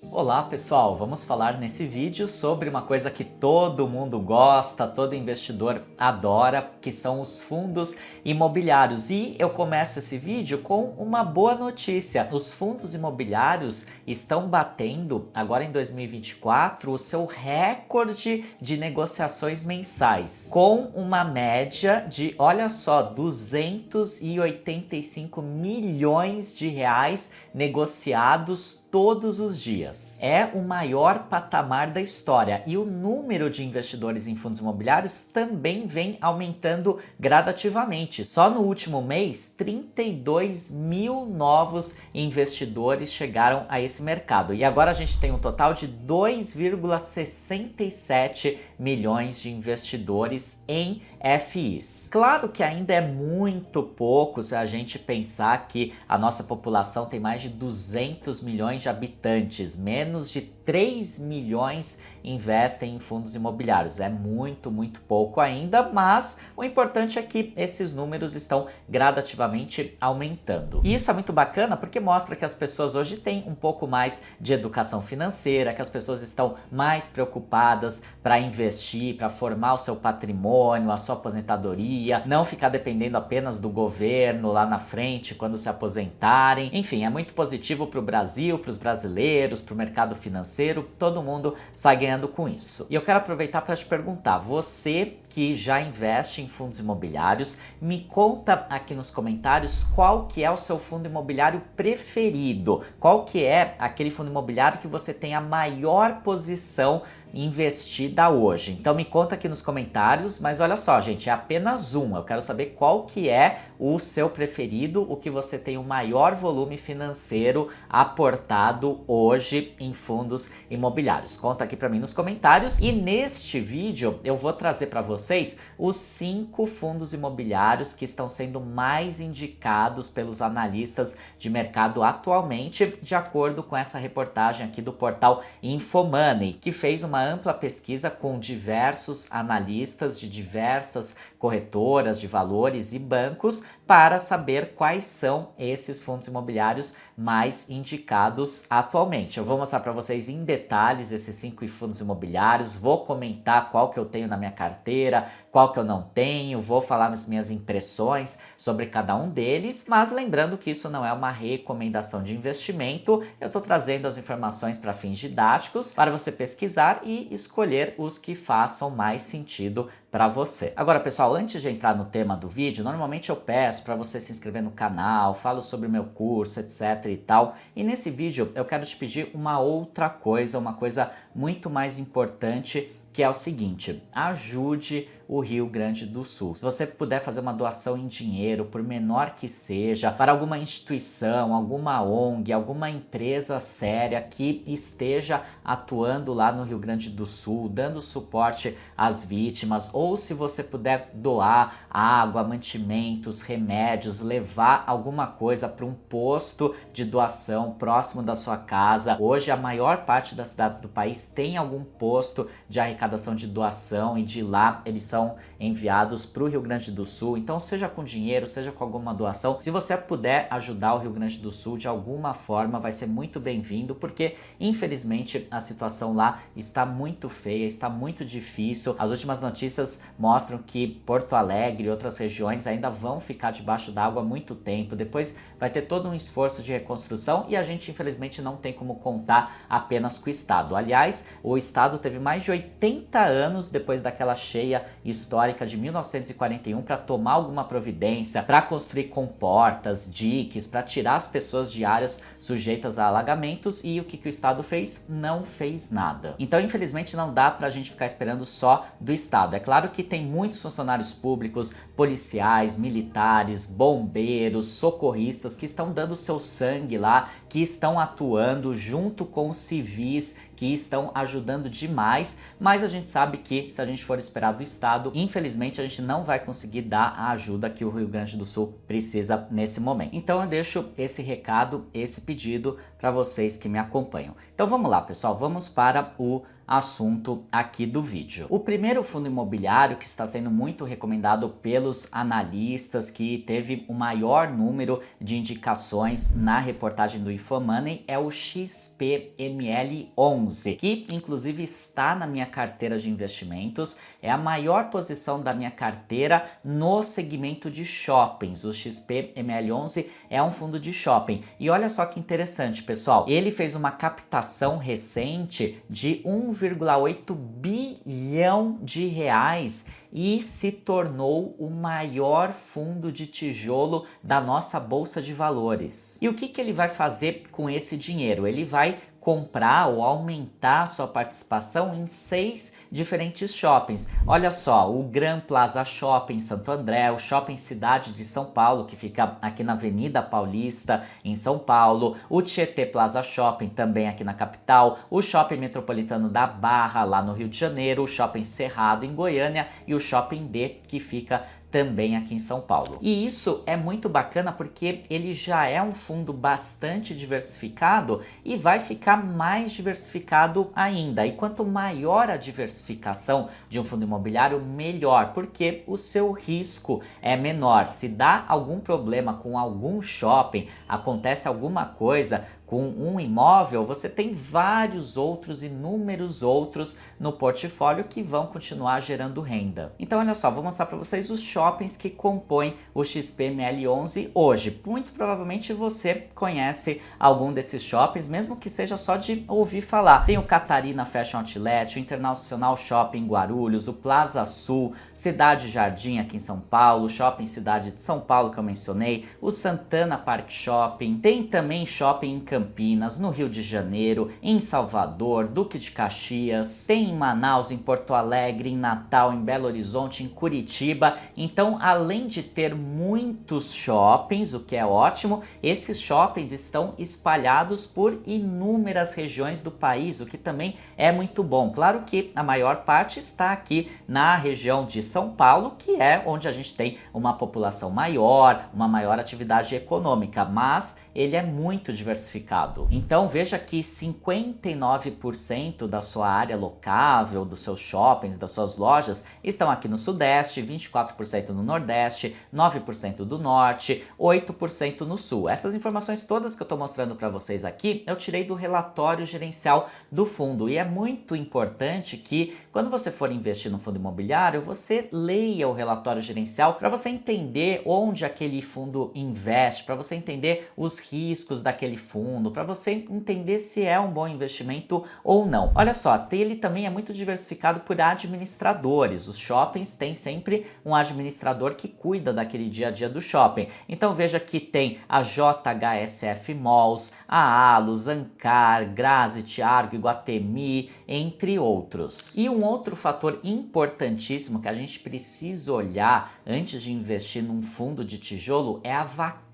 Olá pessoal, vamos falar nesse vídeo sobre uma coisa que todo mundo gosta, todo investidor adora, que são os fundos imobiliários. E eu começo esse vídeo com uma boa notícia. Os fundos imobiliários estão batendo, agora em 2024, o seu recorde de negociações mensais, com uma média de, olha só, 285 milhões de reais negociados todos os dias. É o maior patamar da história e o número de investidores em fundos imobiliários também vem aumentando gradativamente. Só no último mês, 32 mil novos investidores chegaram a esse mercado e agora a gente tem um total de 2,67 milhões de investidores em FIs. Claro que ainda é muito pouco se a gente pensar que a nossa população tem mais de 200 milhões de habitantes, menos de 3 milhões investem em fundos imobiliários. É muito pouco ainda, mas o importante é que esses números estão gradativamente aumentando. E isso é muito bacana porque mostra que as pessoas hoje têm um pouco mais de educação financeira, que as pessoas estão mais preocupadas para investir, para formar o seu patrimônio, a sua aposentadoria, não ficar dependendo apenas do governo lá na frente quando se aposentarem. Enfim, é muito positivo para o Brasil, para os brasileiros, para o mercado financeiro, todo mundo sai ganhando com isso. E eu quero aproveitar para te perguntar, você que já investe em fundos imobiliários, me conta aqui nos comentários qual que é o seu fundo imobiliário preferido, qual que é aquele fundo imobiliário que você tem a maior posição investida hoje. Então me conta aqui nos comentários, mas olha só, gente, é apenas um. Eu quero saber qual que é o seu preferido, o que você tem o maior volume financeiro aportado hoje em fundos imobiliários. Conta aqui para mim nos comentários e neste vídeo eu vou trazer para vocês os 5 fundos imobiliários que estão sendo mais indicados pelos analistas de mercado atualmente, de acordo com essa reportagem aqui do portal Infomoney, que fez uma ampla pesquisa com diversos analistas de diversas corretoras de valores e bancos para saber quais são esses fundos imobiliários mais indicados atualmente. Eu vou mostrar para vocês em detalhes esses 5 fundos imobiliários, vou comentar qual que eu tenho na minha carteira, qual que eu não tenho, vou falar as minhas impressões sobre cada um deles, mas lembrando que isso não é uma recomendação de investimento, eu estou trazendo as informações para fins didáticos para você pesquisar e escolher os que façam mais sentido para você. Agora, pessoal, antes de entrar no tema do vídeo, normalmente eu peço para você se inscrever no canal, falo sobre o meu curso, etc e tal. E nesse vídeo eu quero te pedir uma outra coisa, uma coisa muito mais importante, que é o seguinte: ajude o Rio Grande do Sul. Se você puder fazer uma doação em dinheiro, por menor que seja, para alguma instituição, alguma ONG, alguma empresa séria que esteja atuando lá no Rio Grande do Sul, dando suporte às vítimas, ou se você puder doar água, mantimentos, remédios, levar alguma coisa para um posto de doação próximo da sua casa. Hoje a maior parte das cidades do país tem algum posto de arrecadação de doação e de lá eles são enviados para o Rio Grande do Sul. Então seja com dinheiro, seja com alguma doação, se você puder ajudar o Rio Grande do Sul de alguma forma, vai ser muito bem-vindo, porque infelizmente a situação lá está muito feia, está muito difícil. As últimas notícias mostram que Porto Alegre e outras regiões ainda vão ficar debaixo d'água há muito tempo, depois vai ter todo um esforço de reconstrução e a gente infelizmente não tem como contar apenas com o Estado. Aliás, o Estado teve mais de 80 anos depois daquela cheia histórica de 1941 para tomar alguma providência, para construir comportas, diques, para tirar as pessoas de áreas sujeitas a alagamentos, e o que o Estado fez? Não fez nada. Então, infelizmente, não dá para a gente ficar esperando só do Estado. É claro que tem muitos funcionários públicos, policiais, militares, bombeiros, socorristas que estão dando seu sangue lá, que estão atuando junto com os civis, que estão ajudando demais, mas a gente sabe que se a gente for esperar do Estado, infelizmente a gente não vai conseguir dar a ajuda que o Rio Grande do Sul precisa nesse momento. Então eu deixo esse recado, esse pedido para vocês que me acompanham. Então vamos lá, pessoal, vamos para o assunto aqui do vídeo. O primeiro fundo imobiliário que está sendo muito recomendado pelos analistas, que teve o maior número de indicações na reportagem do Infomoney, é o XPML11, que inclusive está na minha carteira de investimentos. É a maior posição da minha carteira no segmento de shoppings. O XPML11 é um fundo de shopping. E olha só que interessante, pessoal. Ele fez uma captação recente de 1,8 bilhão de reais e se tornou o maior fundo de tijolo da nossa bolsa de valores. E o que ele vai fazer com esse dinheiro? Ele vai comprar ou aumentar sua participação em 6 diferentes shoppings. Olha só, o Gran Plaza Shopping em Santo André, o Shopping Cidade de São Paulo, que fica aqui na Avenida Paulista, em São Paulo, o Tietê Plaza Shopping, também aqui na capital, o Shopping Metropolitano da Barra, lá no Rio de Janeiro, o Shopping Cerrado, em Goiânia, e o Shopping D, que fica também aqui em São Paulo. E isso é muito bacana porque ele já é um fundo bastante diversificado e vai ficar mais diversificado ainda. E quanto maior a diversificação de um fundo imobiliário, melhor, porque o seu risco é menor. Se dá algum problema com algum shopping, acontece alguma coisa com um imóvel, você tem vários outros, inúmeros outros no portfólio que vão continuar gerando renda. Então olha só, vou mostrar para vocês os shoppings que compõem o XPML11 hoje. Muito provavelmente você conhece algum desses shoppings, mesmo que seja só de ouvir falar. Tem o Catarina Fashion Outlet, o Internacional Shopping em Guarulhos, o Plaza Sul, Cidade Jardim aqui em São Paulo, o Shopping Cidade de São Paulo que eu mencionei, o Santana Park Shopping, tem também shopping em Campinas, no Rio de Janeiro, em Salvador, Duque de Caxias, tem em Manaus, em Porto Alegre, em Natal, em Belo Horizonte, em Curitiba. Então, além de ter muitos shoppings, o que é ótimo, esses shoppings estão espalhados por inúmeras regiões do país, o que também é muito bom. Claro que a maior parte está aqui na região de São Paulo, que é onde a gente tem uma população maior, uma maior atividade econômica, mas ele é muito diversificado. Então veja que 59% da sua área locável, dos seus shoppings, das suas lojas, estão aqui no Sudeste, 24% no Nordeste, 9% do Norte, 8% no Sul. Essas informações todas que eu estou mostrando para vocês aqui, eu tirei do relatório gerencial do fundo. E é muito importante que, quando você for investir no fundo imobiliário, você leia o relatório gerencial para você entender onde aquele fundo investe, para você entender os riscos daquele fundo, para você entender se é um bom investimento ou não. Olha só, ele também é muito diversificado por administradores. Os shoppings têm sempre um administrador que cuida daquele dia a dia do shopping. Então veja que tem a JHSF Malls, a Alus, Ancar, Grazi, Argo, Iguatemi, entre outros. E um outro fator importantíssimo que a gente precisa olhar antes de investir num fundo de tijolo é a vacância,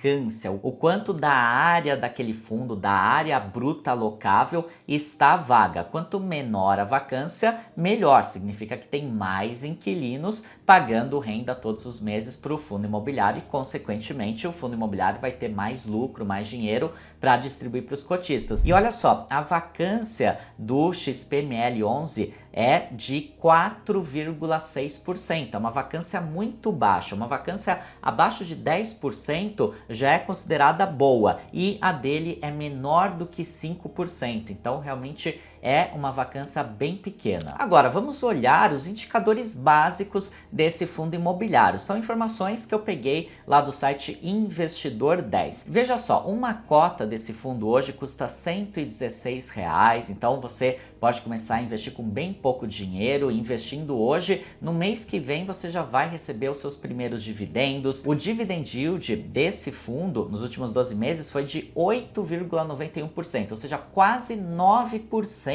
o quanto da área daquele fundo, da área bruta alocável está vaga. Quanto menor a vacância, melhor. Significa que tem mais inquilinos pagando renda todos os meses para o fundo imobiliário e, consequentemente, o fundo imobiliário vai ter mais lucro, mais dinheiro para distribuir para os cotistas. E olha só, a vacância do XPML11 é de 4,6%. É uma vacância muito baixa. Uma vacância abaixo de 10% já é considerada boa e a dele é menor do que 5%. Então, realmente é uma vacância bem pequena. Agora, vamos olhar os indicadores básicos desse fundo imobiliário. São informações que eu peguei lá do site Investidor 10. Veja só, uma cota desse fundo hoje custa R$ 116, então você pode começar a investir com bem pouco dinheiro, investindo hoje. No mês que vem você já vai receber os seus primeiros dividendos. O dividend yield desse fundo nos últimos 12 meses foi de 8,91%, ou seja, quase 9%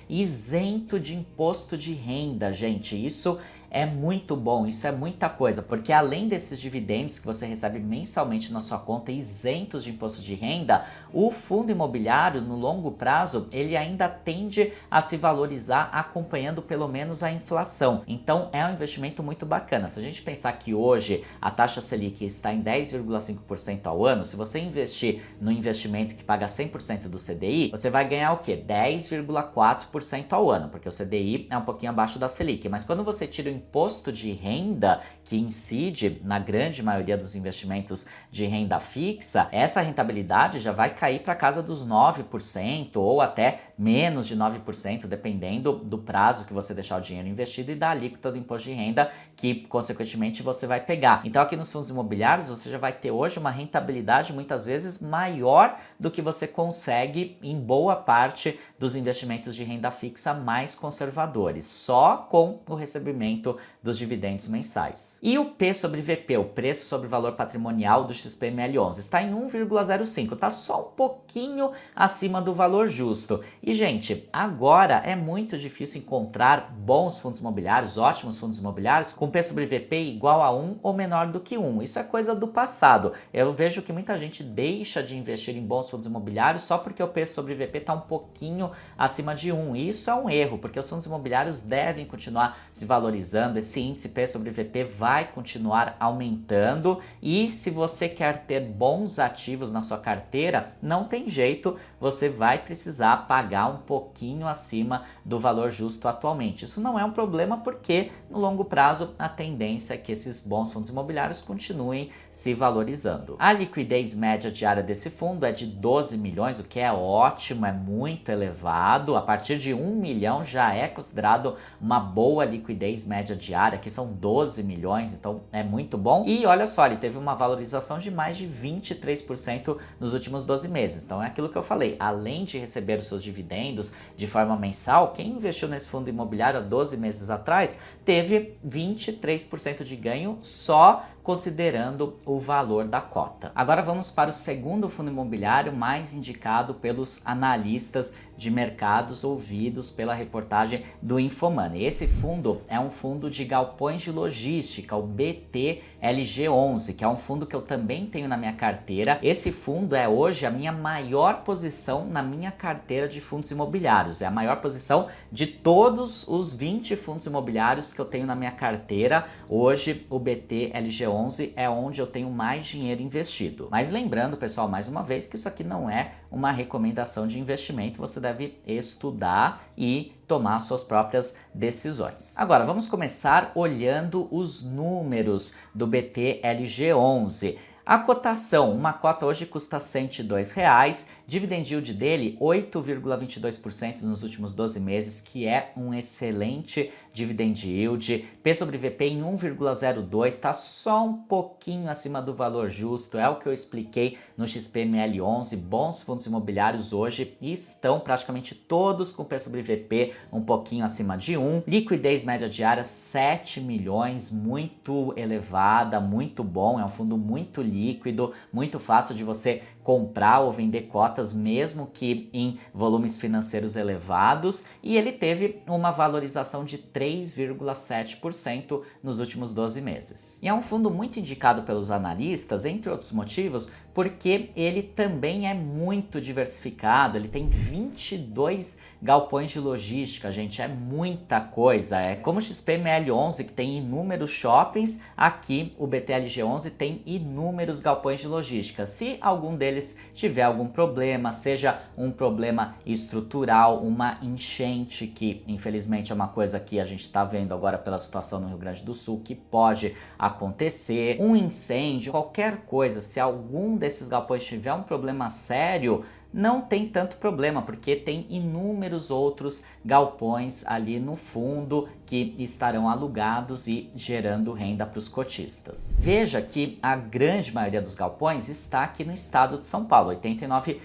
isento de imposto de renda, gente. Isso é muito bom, isso é muita coisa, porque além desses dividendos que você recebe mensalmente na sua conta isentos de imposto de renda, o fundo imobiliário no longo prazo ele ainda tende a se valorizar acompanhando pelo menos a inflação. Então é um investimento muito bacana. Se a gente pensar que hoje a taxa Selic está em 10,5% ao ano, se você investir no investimento que paga 100% do CDI, você vai ganhar o quê? 10,4% ao ano, porque o CDI é um pouquinho abaixo da Selic. Mas quando você tira o imposto de renda que incide na grande maioria dos investimentos de renda fixa, essa rentabilidade já vai cair para casa dos 9% ou até menos de 9%, dependendo do prazo que você deixar o dinheiro investido e da alíquota do imposto de renda que, consequentemente, você vai pegar. Então, aqui nos fundos imobiliários, você já vai ter hoje uma rentabilidade muitas vezes maior do que você consegue em boa parte dos investimentos de renda fixa mais conservadores, só com o recebimento dos dividendos mensais. E o P sobre VP, o preço sobre valor patrimonial do XPML11, está em 1,05, está só um pouquinho acima do valor justo. E, gente, agora é muito difícil encontrar bons fundos imobiliários, ótimos fundos imobiliários, com P sobre VP igual a 1 ou menor do que 1. Isso é coisa do passado. Eu vejo que muita gente deixa de investir em bons fundos imobiliários só porque o P sobre VP está um pouquinho acima de 1. E isso é um erro, porque os fundos imobiliários devem continuar se valorizando, esse índice P sobre VP vai continuar aumentando e se você quer ter bons ativos na sua carteira, não tem jeito, você vai precisar pagar um pouquinho acima do valor justo atualmente. Isso não é um problema porque no longo prazo a tendência é que esses bons fundos imobiliários continuem se valorizando. A liquidez média diária desse fundo é de 12 milhões, o que é ótimo, é muito elevado. A partir de 1 milhão já é considerado uma boa liquidez média diária, que são 12 milhões, então é muito bom. E olha só, ele teve uma valorização de mais de 23% nos últimos 12 meses. Então é aquilo que eu falei, além de receber os seus dividendos de forma mensal, quem investiu nesse fundo imobiliário há 12 meses atrás teve 23% de ganho só considerando o valor da cota. Agora vamos para o segundo fundo imobiliário mais indicado pelos analistas de mercados ouvidos pela reportagem do Infomoney. Esse fundo é um fundo de galpões de logística, o BTLG11, que é um fundo que eu também tenho na minha carteira. Esse fundo é hoje a minha maior posição na minha carteira de fundos imobiliários. É a maior posição de todos os 20 fundos imobiliários que eu tenho na minha carteira. Hoje o BTLG11 é onde eu tenho mais dinheiro investido. Mas lembrando, pessoal, mais uma vez que isso aqui não é uma recomendação de investimento, você deve estudar e tomar suas próprias decisões. Agora, vamos começar olhando os números do BTLG11. A cotação, uma cota hoje custa R$ 102, dividend yield dele 8,22% nos últimos 12 meses, que é um excelente dividend yield. P sobre VP em 1,02, está só um pouquinho acima do valor justo, é o que eu expliquei no XPML11. Bons fundos imobiliários hoje estão praticamente todos com P sobre VP um pouquinho acima de 1. Liquidez média diária 7 milhões, muito elevada, muito bom, é um fundo muito líquido, muito fácil de você comprar ou vender cotas, mesmo que em volumes financeiros elevados, e ele teve uma valorização de 3,7% nos últimos 12 meses. E é um fundo muito indicado pelos analistas, entre outros motivos, porque ele também é muito diversificado, ele tem 22 galpões de logística, gente, é muita coisa. É como o XPML11, que tem inúmeros shoppings, aqui o BTLG11 tem inúmeros galpões de logística. Se algum deles tiver algum problema, seja um problema estrutural, uma enchente, que infelizmente é uma coisa que a gente está vendo agora pela situação no Rio Grande do Sul, que pode acontecer, um incêndio, qualquer coisa, se algum desses galpões tiver um problema sério, não tem tanto problema, porque tem inúmeros outros galpões ali no fundo que estarão alugados e gerando renda para os cotistas. Veja que a grande maioria dos galpões está aqui no estado de São Paulo, 89%.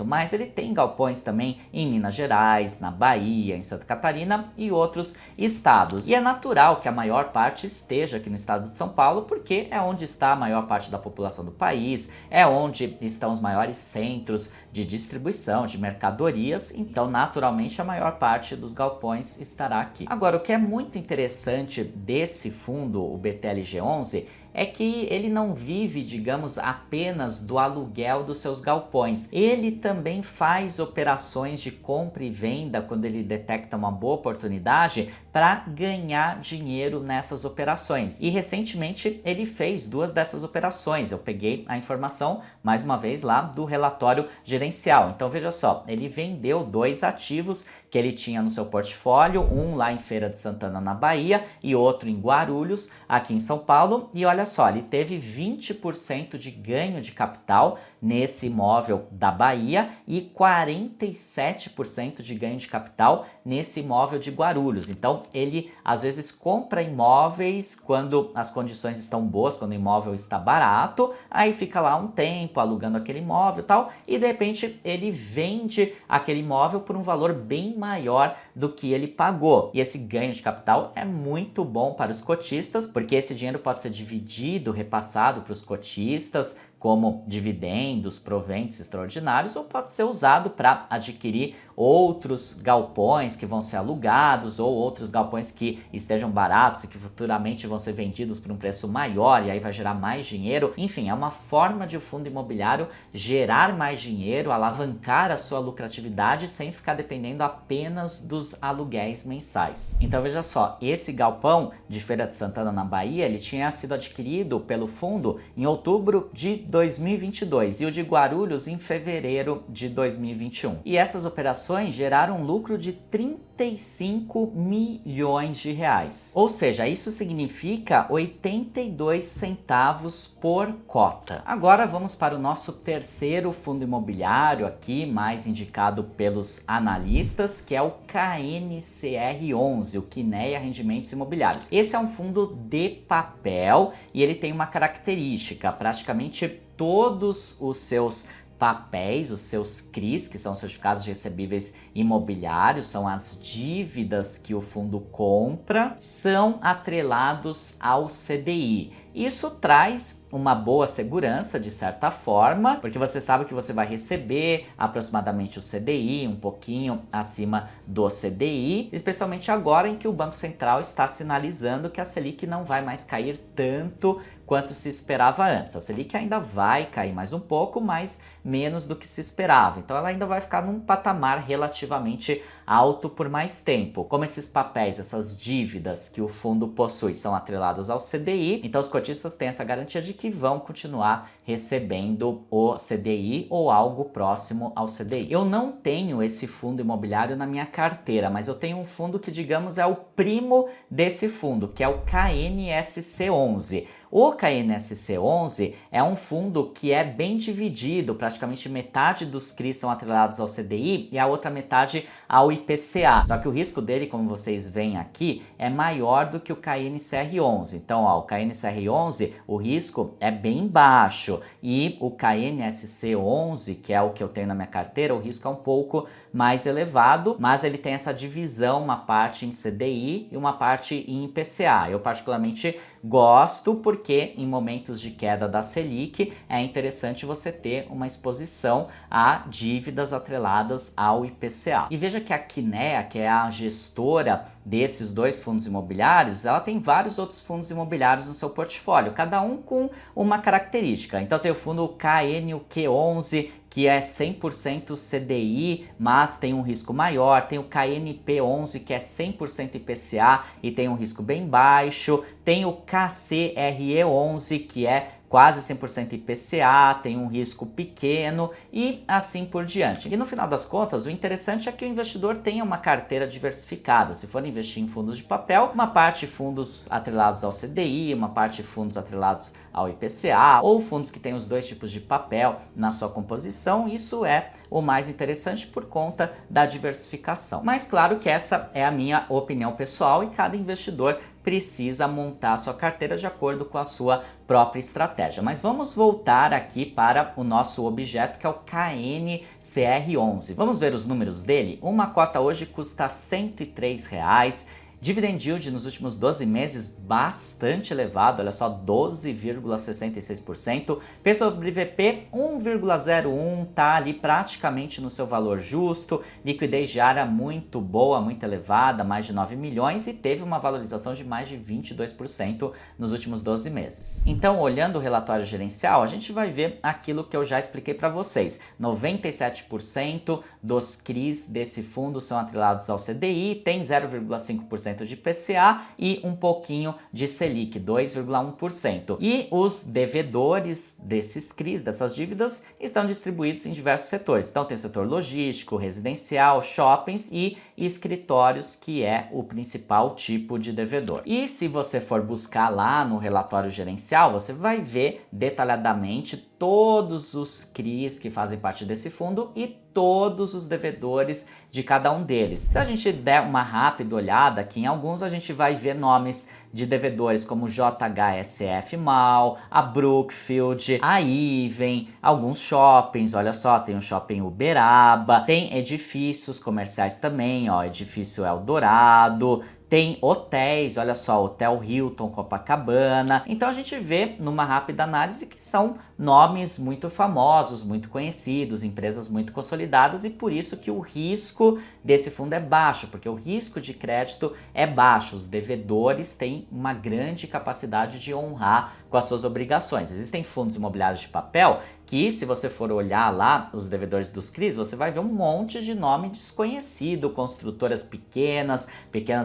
mas ele tem galpões também em Minas Gerais, na Bahia, em Santa Catarina e outros estados. E é natural que a maior parte esteja aqui no estado de São Paulo, porque é onde está a maior parte da população do país, é onde estão os maiores centros de distribuição de mercadorias, então naturalmente a maior parte dos galpões estará aqui. Agora, o que é muito interessante desse fundo, o BTLG11, é que ele não vive, digamos, apenas do aluguel dos seus galpões. Ele também faz operações de compra e venda quando ele detecta uma boa oportunidade para ganhar dinheiro nessas operações. E recentemente ele fez 2 dessas operações. Eu peguei a informação, mais uma vez, lá do relatório gerencial. Então veja só, ele vendeu 2 ativos que ele tinha no seu portfólio, um lá em Feira de Santana, na Bahia, e outro em Guarulhos, aqui em São Paulo. E olha só, ele teve 20% de ganho de capital nesse imóvel da Bahia e 47% de ganho de capital nesse imóvel de Guarulhos. Então, ele às vezes compra imóveis quando as condições estão boas, quando o imóvel está barato, aí fica lá um tempo alugando aquele imóvel e tal, e de repente ele vende aquele imóvel por um valor bem maior do que ele pagou. E esse ganho de capital é muito bom para os cotistas, porque esse dinheiro pode ser dividido, repassado para os cotistas, como dividendos, proventos extraordinários, ou pode ser usado para adquirir outros galpões que vão ser alugados ou outros galpões que estejam baratos e que futuramente vão ser vendidos por um preço maior e aí vai gerar mais dinheiro. Enfim, é uma forma de o fundo imobiliário gerar mais dinheiro, alavancar a sua lucratividade sem ficar dependendo apenas dos aluguéis mensais. Então veja só, esse galpão de Feira de Santana, na Bahia, ele tinha sido adquirido pelo fundo em outubro de 2022 e o de Guarulhos em fevereiro de 2021. E essas operações geraram um lucro de 35 milhões de reais. Ou seja, isso significa 82 centavos por cota. Agora vamos para o nosso terceiro fundo imobiliário aqui, mais indicado pelos analistas, que é o KNCR11, o Kinea Rendimentos Imobiliários. Esse é um fundo de papel e ele tem uma característica, praticamente todos os seus papéis, os seus CRIs, que são certificados de recebíveis imobiliários, são as dívidas que o fundo compra, são atrelados ao CDI. Isso traz uma boa segurança, de certa forma, porque você sabe que você vai receber aproximadamente o CDI, um pouquinho acima do CDI, especialmente agora em que o Banco Central está sinalizando que a Selic não vai mais cair tanto quanto se esperava antes. A Selic ainda vai cair mais um pouco, mas menos do que se esperava. Então ela ainda vai ficar num patamar relativamente alto por mais tempo. Como esses papéis, essas dívidas que o fundo possui são atreladas ao CDI, então os cotistas têm essa garantia de que vão continuar recebendo o CDI ou algo próximo ao CDI. Eu não tenho esse fundo imobiliário na minha carteira, mas eu tenho um fundo que, digamos, é o primo desse fundo, que é o KNSC11. O KNSC11 é um fundo que é bem dividido, praticamente metade dos CRIs são atrelados ao CDI e a outra metade ao IPCA. Só que o risco dele, como vocês veem aqui, é maior do que o KNCR11. Então, ó, o KNCR11, o risco é bem baixo e o KNSC11, que é o que eu tenho na minha carteira, o risco é um pouco mais elevado, mas ele tem essa divisão, uma parte em CDI e uma parte em IPCA. Eu particularmente gosto porque em momentos de queda da Selic é interessante você ter uma exposição a dívidas atreladas ao IPCA. E veja que a Kinea, que é a gestora desses dois fundos imobiliários, ela tem vários outros fundos imobiliários no seu portfólio, cada um com uma característica. Então tem o fundo KNUQ11, que é 100% CDI, mas tem um risco maior. Tem o KNP11, que é 100% IPCA e tem um risco bem baixo. Tem o KCRE11, que é quase 100% IPCA, tem um risco pequeno e assim por diante. E no final das contas, o interessante é que o investidor tenha uma carteira diversificada. Se for investir em fundos de papel, uma parte fundos atrelados ao CDI, uma parte fundos atrelados ao IPCA, ou fundos que têm os dois tipos de papel na sua composição. Isso é o mais interessante por conta da diversificação. Mas claro que essa é a minha opinião pessoal e cada investidor precisa montar a sua carteira de acordo com a sua própria estratégia. Mas vamos voltar aqui para o nosso objeto, que é o KNCR11. Vamos ver os números dele? Uma cota hoje custa R$ 103. Dividend yield nos últimos 12 meses bastante elevado, olha só, 12,66%. P sobre VP 1,01, tá ali praticamente no seu valor justo. Liquidez diária muito boa, muito elevada, mais de 9 milhões e teve uma valorização de mais de 22% nos últimos 12 meses. Então, olhando o relatório gerencial, a gente vai ver aquilo que eu já expliquei para vocês. 97% dos CRIs desse fundo são atrelados ao CDI, tem 0,5% de IPCA e um pouquinho de Selic, 2,1%. E os devedores desses CRIs, dessas dívidas, estão distribuídos em diversos setores. Então tem o setor logístico, residencial, shoppings e escritórios, que é o principal tipo de devedor. E se você for buscar lá no relatório gerencial, você vai ver detalhadamente todos os CRIs que fazem parte desse fundo e todos os devedores de cada um deles. Se a gente der uma rápida olhada aqui em alguns, a gente vai ver nomes de devedores como JHSF Mall, a Brookfield, a Even, alguns shoppings, olha só, tem o Shopping Uberaba, tem edifícios comerciais também, ó, Edifício Eldorado, tem hotéis, olha só, Hotel Hilton Copacabana. Então a gente vê numa rápida análise que são nomes muito famosos, muito conhecidos, empresas muito consolidadas e por isso que o risco desse fundo é baixo, porque o risco de crédito é baixo. Os devedores têm uma grande capacidade de honrar com as suas obrigações. Existem fundos imobiliários de papel que, se você for olhar lá os devedores dos CRIs, você vai ver um monte de nome desconhecido, construtoras pequenas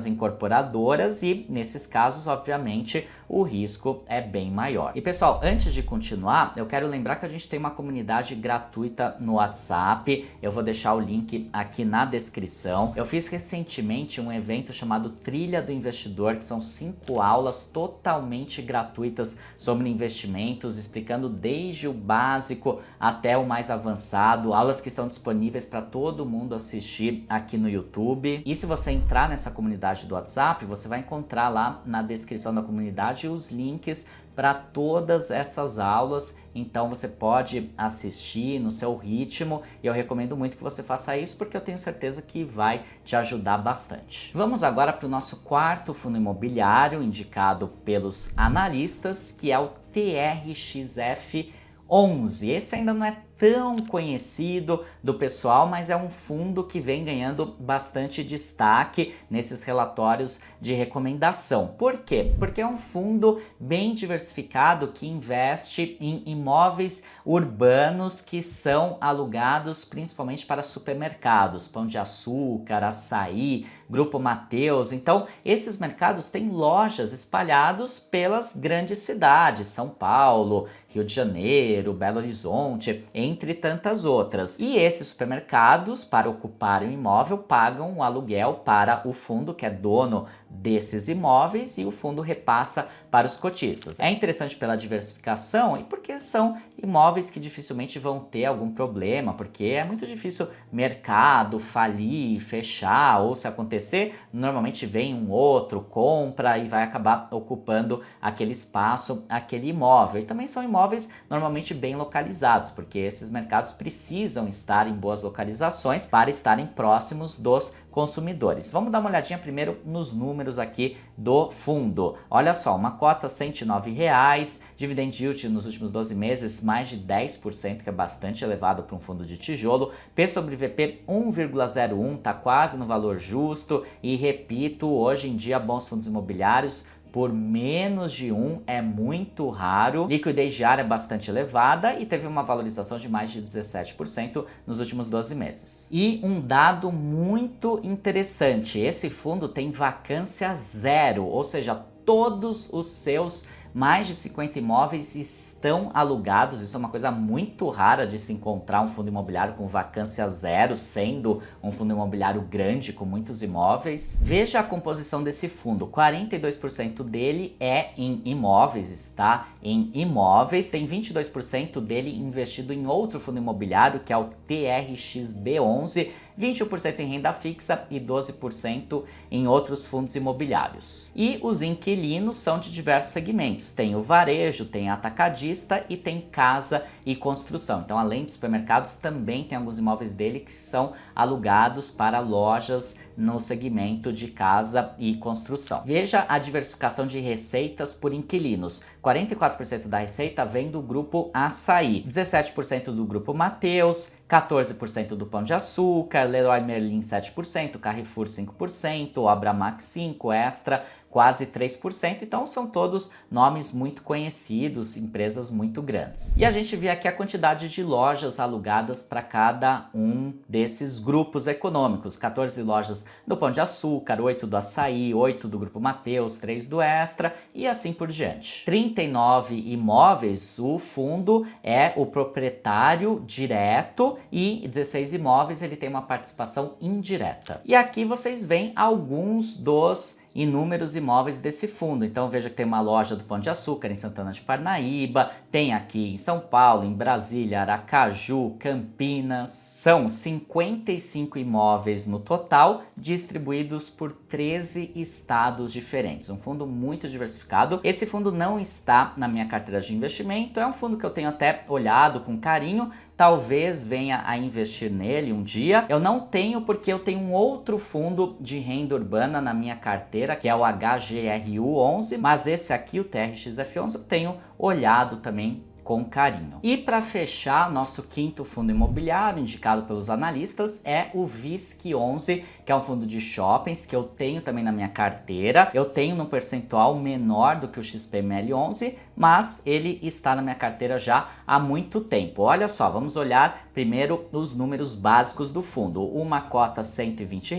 incorporadoras e, nesses casos, obviamente, o risco é bem maior. E, pessoal, antes de continuar, eu quero lembrar que a gente tem uma comunidade gratuita no WhatsApp. Eu vou deixar o link aqui na descrição. Eu fiz recentemente um evento chamado Trilha do Investidor, que são 5 aulas totalmente gratuitas sobre investimentos, explicando desde o básico até o mais avançado, aulas que estão disponíveis para todo mundo assistir aqui no YouTube. E se você entrar nessa comunidade do WhatsApp, você vai encontrar lá na descrição da comunidade os links para todas essas aulas, então você pode assistir no seu ritmo e eu recomendo muito que você faça isso porque eu tenho certeza que vai te ajudar bastante. Vamos agora para o nosso quarto fundo imobiliário indicado pelos analistas, que é o TRXF11. Esse ainda não é tão conhecido do pessoal, mas é um fundo que vem ganhando bastante destaque nesses relatórios de recomendação. Por quê? Porque é um fundo bem diversificado que investe em imóveis urbanos que são alugados principalmente para supermercados, Pão de Açúcar, Açaí, Grupo Mateus. Então, esses mercados têm lojas espalhados pelas grandes cidades, São Paulo, Rio de Janeiro, Belo Horizonte, entre tantas outras. E esses supermercados, para ocuparem o imóvel, pagam um aluguel para o fundo que é dono desses imóveis e o fundo repassa para os cotistas. É interessante pela diversificação e porque são imóveis que dificilmente vão ter algum problema, porque é muito difícil mercado falir, fechar, ou se acontecer, normalmente vem um outro, compra e vai acabar ocupando aquele espaço, aquele imóvel. E também são imóveis normalmente bem localizados, porque esses mercados precisam estar em boas localizações para estarem próximos dos consumidores. Vamos dar uma olhadinha primeiro nos números aqui do fundo. Olha só, uma cota R$ 109, dividend yield nos últimos 12 meses mais de 10%, que é bastante elevado para um fundo de tijolo. P sobre VP 1,01, tá quase no valor justo e repito, hoje em dia bons fundos imobiliários por menos de 1 é muito raro, liquidez diária é bastante elevada e teve uma valorização de mais de 17% nos últimos 12 meses. E um dado muito interessante, esse fundo tem vacância zero, ou seja, todos os seus mais de 50 imóveis estão alugados. Isso é uma coisa muito rara de se encontrar um fundo imobiliário com vacância zero, sendo um fundo imobiliário grande com muitos imóveis. Veja a composição desse fundo, 42% dele é em imóveis, está em imóveis, tem 22% dele investido em outro fundo imobiliário, que é o TRXB11, 21% em renda fixa e 12% em outros fundos imobiliários. E os inquilinos são de diversos segmentos, tem o varejo, tem atacadista e tem casa e construção. Então, além de supermercados, também tem alguns imóveis dele que são alugados para lojas no segmento de casa e construção. Veja a diversificação de receitas por inquilinos. 44% da receita vem do grupo Açaí, 17% do grupo Mateus, 14% do Pão de Açúcar, Leroy Merlin 7%, Carrefour 5%, Abramax 5%, Extra quase 3%, então são todos nomes muito conhecidos, empresas muito grandes. E a gente vê aqui a quantidade de lojas alugadas para cada um desses grupos econômicos, 14 lojas do Pão de Açúcar, 8 do Açaí, 8 do Grupo Mateus, 3 do Extra e assim por diante. 39 imóveis, o fundo é o proprietário direto e 16 imóveis ele tem uma participação indireta. E aqui vocês veem alguns dos inúmeros imóveis desse fundo. Então veja que tem uma loja do Pão de Açúcar em Santana de Parnaíba, tem aqui em São Paulo, em Brasília, Aracaju, Campinas. São 55 imóveis no total, distribuídos por 13 estados diferentes. Um fundo muito diversificado. Esse fundo não está na minha carteira de investimento, é um fundo que eu tenho até olhado com carinho, talvez venha a investir nele um dia. Eu não tenho porque eu tenho um outro fundo de renda urbana na minha carteira, que é o HGRU11, mas esse aqui, o TRXF11, eu tenho olhado também com carinho. E para fechar, nosso quinto fundo imobiliário, indicado pelos analistas, é o VISC11, que é um fundo de shoppings que eu tenho também na minha carteira. Eu tenho num percentual menor do que o XPML11, mas ele está na minha carteira já há muito tempo. Olha só, vamos olhar primeiro os números básicos do fundo. Uma cota R$ 120,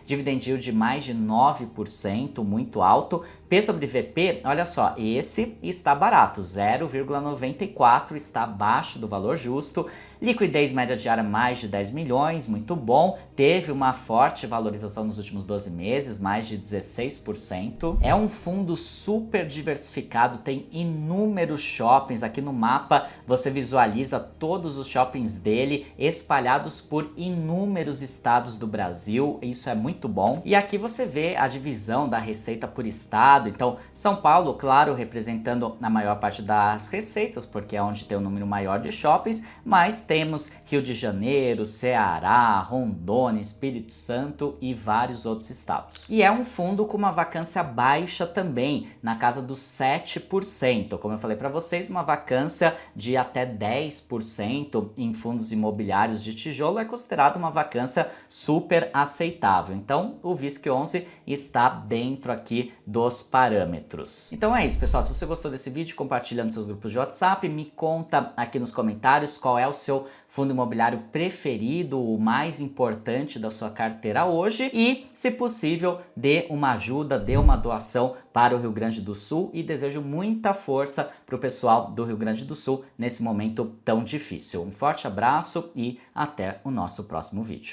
dividend yield de mais de 9%, muito alto. P sobre VP, olha só, esse está barato, 0,94, está abaixo do valor justo. Liquidez média diária mais de 10 milhões, muito bom. Teve uma forte valorização nos últimos 12 meses, mais de 16%. É um fundo super diversificado, tem inúmeros shoppings. Aqui no mapa você visualiza todos os shoppings dele espalhados por inúmeros estados do Brasil. Isso é muito bom. E aqui você vê a divisão da receita por estado. Então, São Paulo, claro, representando a maior parte das receitas, porque é onde tem o número maior de shoppings, mas temos Rio de Janeiro, Ceará, Rondônia, Espírito Santo e vários outros estados. E é um fundo com uma vacância baixa também, na casa dos 7%. Como eu falei para vocês, uma vacância de até 10% em fundos imobiliários de tijolo é considerado uma vacância super aceitável. Então, o VISC11 está dentro aqui dos parâmetros. Então é isso, pessoal. Se você gostou desse vídeo, compartilha nos seus grupos de WhatsApp, me conta aqui nos comentários qual é o seu fundo imobiliário preferido, o mais importante da sua carteira hoje e, se possível, dê uma ajuda, dê uma doação para o Rio Grande do Sul e desejo muita força para o pessoal do Rio Grande do Sul nesse momento tão difícil. Um forte abraço e até o nosso próximo vídeo.